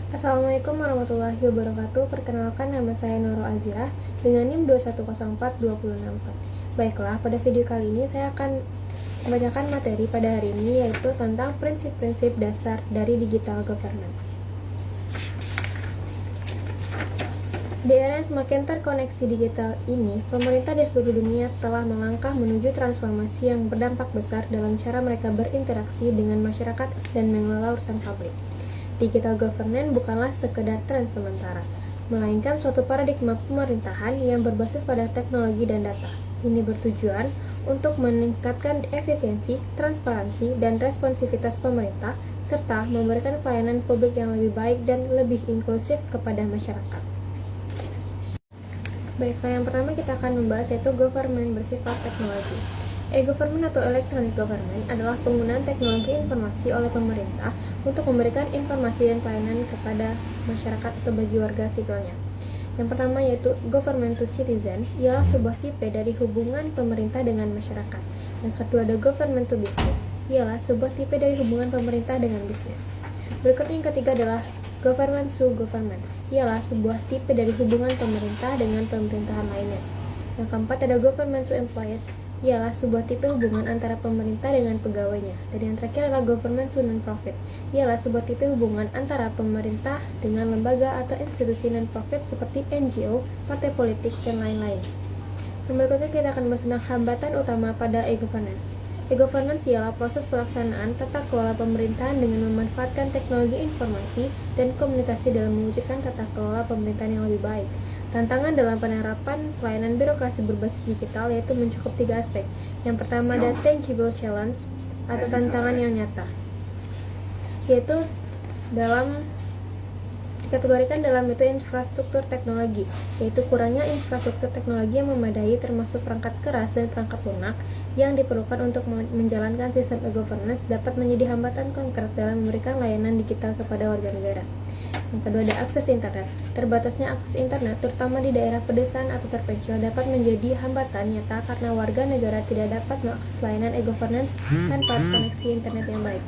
Assalamualaikum warahmatullahi wabarakatuh. Perkenalkan, nama saya Nurul Azirah dengan NIM 2104264. Baiklah, pada video kali ini saya akan membacakan materi pada hari ini, yaitu tentang prinsip-prinsip dasar dari digital government. Di era yang semakin terkoneksi digital ini, pemerintah di seluruh dunia telah melangkah menuju transformasi yang berdampak besar dalam cara mereka berinteraksi dengan masyarakat dan mengelola urusan publik. Digital governance bukanlah sekedar tren sementara, melainkan suatu paradigma pemerintahan yang berbasis pada teknologi dan data. Ini bertujuan untuk meningkatkan efisiensi, transparansi, dan responsivitas pemerintah, serta memberikan pelayanan publik yang lebih baik dan lebih inklusif kepada masyarakat. Baiklah, yang pertama kita akan membahas yaitu government bersifat teknologi. E-government atau electronic government adalah penggunaan teknologi informasi oleh pemerintah untuk memberikan informasi dan pelayanan kepada masyarakat atau bagi warga sipilnya. Yang pertama yaitu government to citizen, ialah sebuah tipe dari hubungan pemerintah dengan masyarakat. Yang kedua ada government to business, ialah sebuah tipe dari hubungan pemerintah dengan bisnis. Berikutnya yang ketiga adalah government to government, ialah sebuah tipe dari hubungan pemerintah dengan pemerintahan lainnya. Yang keempat ada government to employees, ialah sebuah tipe hubungan antara pemerintah dengan pegawainya. Dan yang terakhir adalah government to non-profit, ialah sebuah tipe hubungan antara pemerintah dengan lembaga atau institusi non-profit seperti NGO, partai politik, dan lain-lain. Berikutnya kita akan bahas tentang hambatan utama pada e-governance. E-governance ialah proses pelaksanaan tata kelola pemerintahan dengan memanfaatkan teknologi informasi dan komunikasi dalam mewujudkan tata kelola pemerintahan yang lebih baik. Tantangan dalam penerapan pelayanan birokrasi berbasis digital yaitu mencakup 3 aspek. Yang pertama ada tangible challenge atau tantangan yang nyata, yaitu dikategorikan dalam itu infrastruktur teknologi, yaitu kurangnya infrastruktur teknologi yang memadai termasuk perangkat keras dan perangkat lunak yang diperlukan untuk menjalankan sistem e-governance dapat menjadi hambatan konkret dalam memberikan layanan digital kepada warga negara. Yang kedua ada akses internet. Terbatasnya akses internet, terutama di daerah pedesaan atau terpencil, dapat menjadi hambatan nyata karena warga negara tidak dapat mengakses layanan e-governance tanpa koneksi internet yang baik.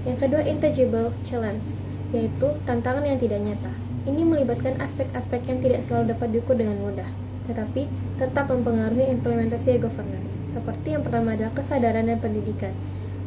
Yang kedua intangible challenge, yaitu tantangan yang tidak nyata. Ini melibatkan aspek-aspek yang tidak selalu dapat diukur dengan mudah, tetapi tetap mempengaruhi implementasi e-governance. Seperti yang pertama adalah kesadaran dan pendidikan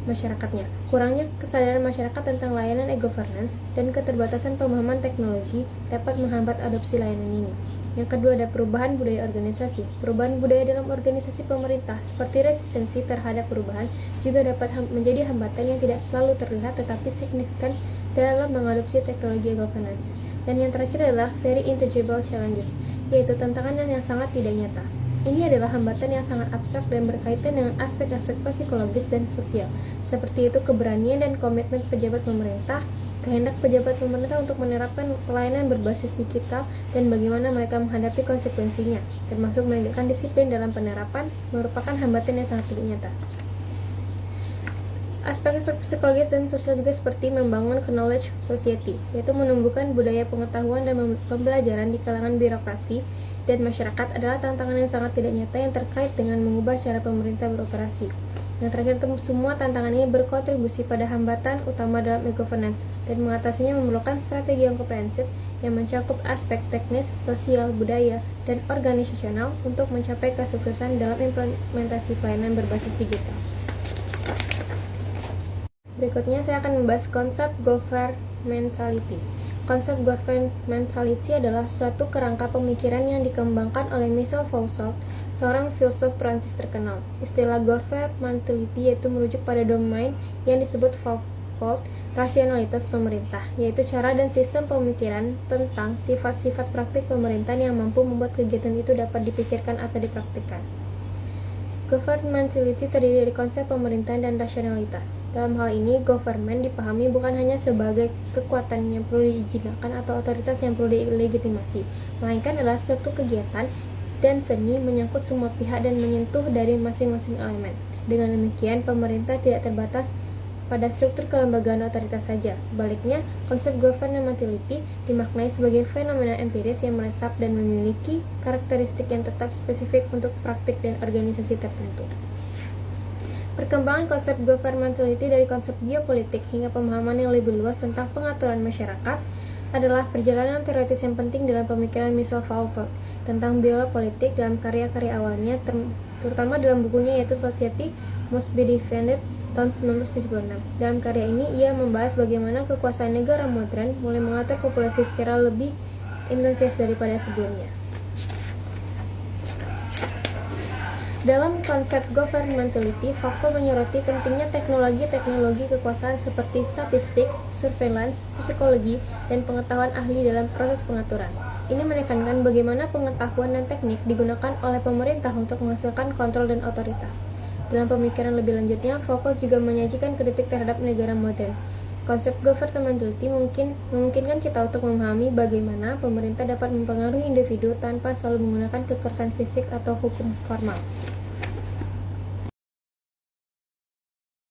masyarakatnya. Kurangnya kesadaran masyarakat tentang layanan e-governance dan keterbatasan pemahaman teknologi dapat menghambat adopsi layanan ini. Yang kedua ada perubahan budaya organisasi. Perubahan budaya dalam organisasi pemerintah seperti resistensi terhadap perubahan juga dapat menjadi hambatan yang tidak selalu terlihat tetapi signifikan dalam mengadopsi teknologi e-governance. Dan yang terakhir adalah very intangible challenges, yaitu tantangan yang sangat tidak nyata. Ini adalah hambatan yang sangat abstrak dan berkaitan dengan aspek-aspek psikologis dan sosial, seperti itu keberanian dan komitmen pejabat pemerintah, kehendak pejabat pemerintah untuk menerapkan pelayanan berbasis digital, dan bagaimana mereka menghadapi konsekuensinya, termasuk menegakkan disiplin dalam penerapan, merupakan hambatan yang sangat tidak nyata. Aspek-aspek psikologis dan sosial juga seperti membangun knowledge society, yaitu menumbuhkan budaya pengetahuan dan pembelajaran di kalangan birokrasi dan masyarakat adalah tantangan yang sangat tidak nyata yang terkait dengan mengubah cara pemerintah beroperasi. Yang terakhir, semua tantangan ini berkontribusi pada hambatan utama dalam e-governance dan mengatasinya memerlukan strategi yang komprehensif yang mencakup aspek teknis, sosial, budaya, dan organisasional untuk mencapai kesuksesan dalam implementasi pelayanan berbasis digital. Berikutnya saya akan membahas konsep governmentality. Konsep governmentality adalah suatu kerangka pemikiran yang dikembangkan oleh Michel Foucault, seorang filsuf Prancis terkenal. Istilah governmentality yaitu merujuk pada domain yang disebut Foucault rasionalitas pemerintah, yaitu cara dan sistem pemikiran tentang sifat-sifat praktik pemerintahan yang mampu membuat kegiatan itu dapat dipikirkan atau dipraktikkan. Governmentality terdiri dari konsep pemerintahan dan rasionalitas. Dalam hal ini, government dipahami bukan hanya sebagai kekuatan yang perlu diizinkan atau otoritas yang perlu dilegitimasi, melainkan adalah suatu kegiatan dan seni menyangkut semua pihak dan menyentuh dari masing-masing elemen. Dengan demikian, pemerintah tidak terbatas pada struktur kelembagaan otoritas saja. Sebaliknya, konsep governmentality dimaknai sebagai fenomena empiris yang meresap dan memiliki karakteristik yang tetap spesifik untuk praktik dan organisasi tertentu. Perkembangan konsep governmentality dari konsep geopolitik hingga pemahaman yang lebih luas tentang pengaturan masyarakat adalah perjalanan teoritis yang penting dalam pemikiran Michel Foucault tentang biopolitik dalam karya-karya awalnya, terutama dalam bukunya yaitu Society Must Be Defended tahun 1976. Dalam karya ini, ia membahas bagaimana kekuasaan negara modern mulai mengatur populasi secara lebih intensif daripada sebelumnya. Dalam konsep governmentality, Foucault menyoroti pentingnya teknologi-teknologi kekuasaan seperti statistik, surveillance, psikologi, dan pengetahuan ahli dalam proses pengaturan. Ini menekankan bagaimana pengetahuan dan teknik digunakan oleh pemerintah untuk menghasilkan kontrol dan otoritas. Dalam pemikiran lebih lanjutnya, Foucault juga menyajikan kritik terhadap negara modern. Konsep governmentality memungkinkan kita untuk memahami bagaimana pemerintah dapat mempengaruhi individu tanpa selalu menggunakan kekerasan fisik atau hukum formal.